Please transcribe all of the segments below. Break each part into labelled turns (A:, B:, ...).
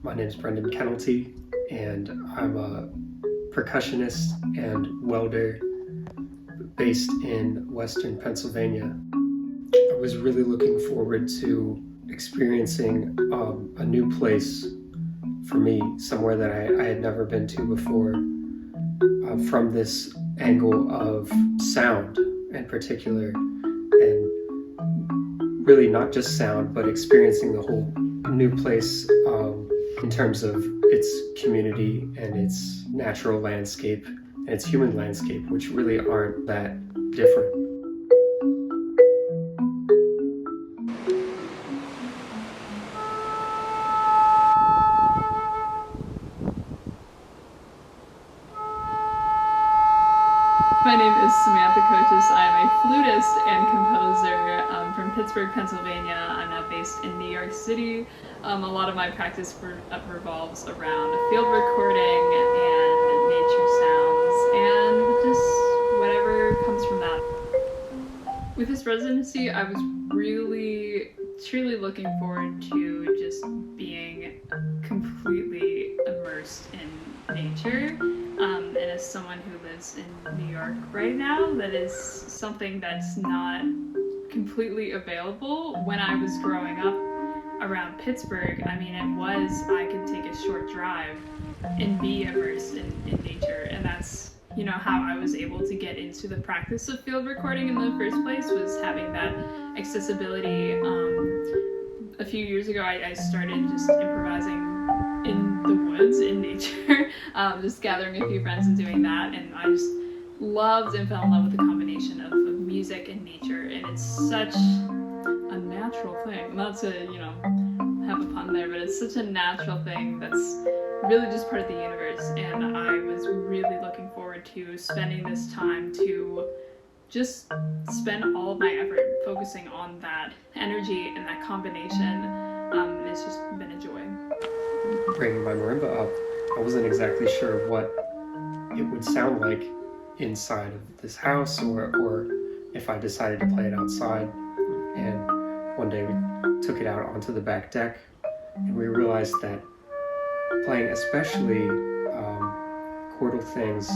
A: My name is Kennelty, and I'm a percussionist and welder based in Western Pennsylvania. I was really looking forward to experiencing a new place for me, somewhere that I had never been to before, from this angle of sound in particular, and really not just sound, but experiencing the whole new place in terms of its community and its natural landscape and its human landscape, which really aren't that different.
B: My name is Samantha.Kochis. I'm a flutist and composer from Pittsburgh, Pennsylvania. I'm now based in New York City. A lot of my practice revolves around field recording and nature sounds and just whatever comes from that. With this residency, I was really, truly looking forward to just being completely immersed in nature. And as someone who lives in New York right now, that is something that's not completely available. When I was growing up around Pittsburgh, I could take a short drive and be immersed in nature. And that's, how I was able to get into the practice of field recording in the first place, was having that accessibility. A few years ago, I started just improvising in the woods, in nature, just gathering a few friends and doing that, and I just loved and fell in love with the combination of music and nature, and it's such a natural thing. Not to, have a pun there, but it's such a natural thing that's really just part of the universe, and I was really looking forward to spending this time to just spend all of my effort focusing on that energy and that combination. It's just been a joy.
A: Bringing my marimba up, I wasn't exactly sure what it would sound like inside of this house, or if I decided to play it outside. And one day we took it out onto the back deck, and we realized that playing especially chordal things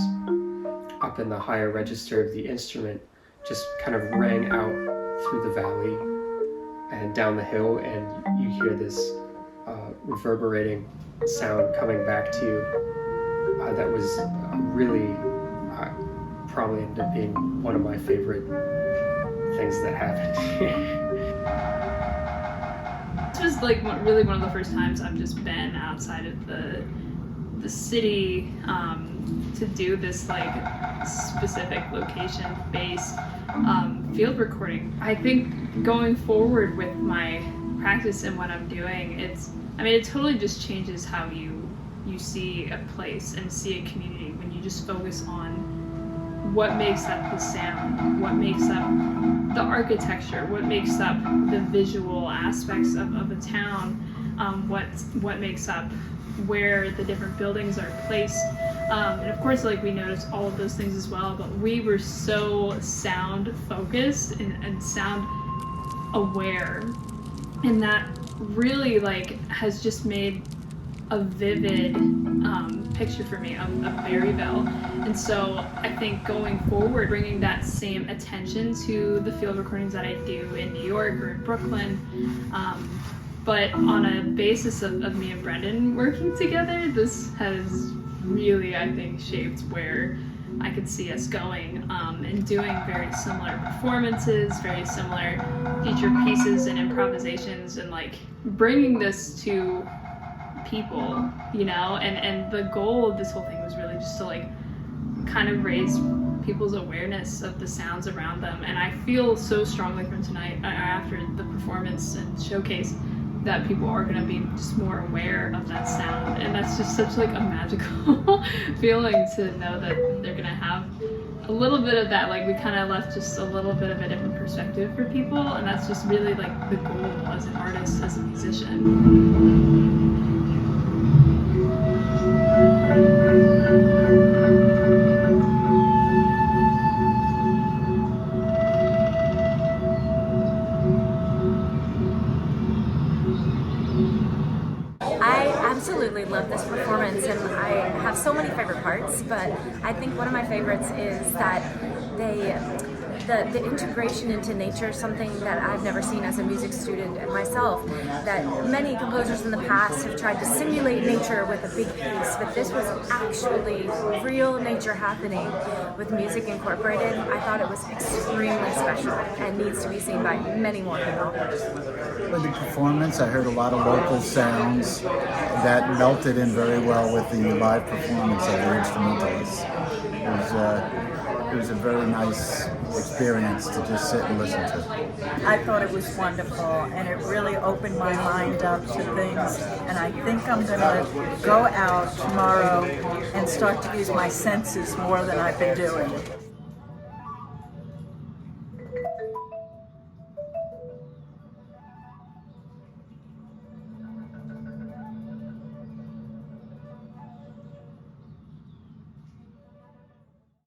A: up in the higher register of the instrument just kind of rang out through the valley and down the hill, and you hear this reverberating sound coming back to you. That was really probably ended up being one of my favorite things that happened.
B: This was really one of the first times I've just been outside of the city to do this specific location-based field recording. I think going forward with my practice and what I'm doing, it totally just changes how you see a place and see a community when you just focus on what makes up the sound, what makes up the architecture, what makes up the visual aspects of a town, what makes up where the different buildings are placed. And of course, we noticed all of those things as well, but we were so sound focused and sound aware, and that really has just made a vivid picture for me of Barryville. And so I think going forward, bringing that same attention to the field recordings that I do in New York or in Brooklyn, but on a basis of me and Brendan working together, this has really, I think, shaped where I could see us going, and doing very similar performances, very similar feature pieces and improvisations, and bringing this to people, and the goal of this whole thing was really just to kind of raise people's awareness of the sounds around them. And I feel so strongly from tonight, after the performance and showcase, that people are going to be just more aware of that sound, and that's just such a magical feeling to know that they're going to have a little bit of that. We kind of left just a little bit of a different perspective for people, and that's just really the goal as an artist, as a musician.
C: absolutely love this performance, and I have so many favorite parts, but I think one of my favorites is that the integration into nature, something that I've never seen as a music student myself, that many composers in the past have tried to simulate nature with a big piece, but this was actually real nature happening with music incorporated. I thought it was extremely special and needs to be seen by many more people.
D: In the performance, I heard a lot of local sounds that melted in very well with the live performance of the instrumentalists. It was a very nice experience to just sit and listen to.
E: I thought it was wonderful, and it really opened my mind up to things, and I think I'm going to go out tomorrow and start to use my senses more than I've been doing.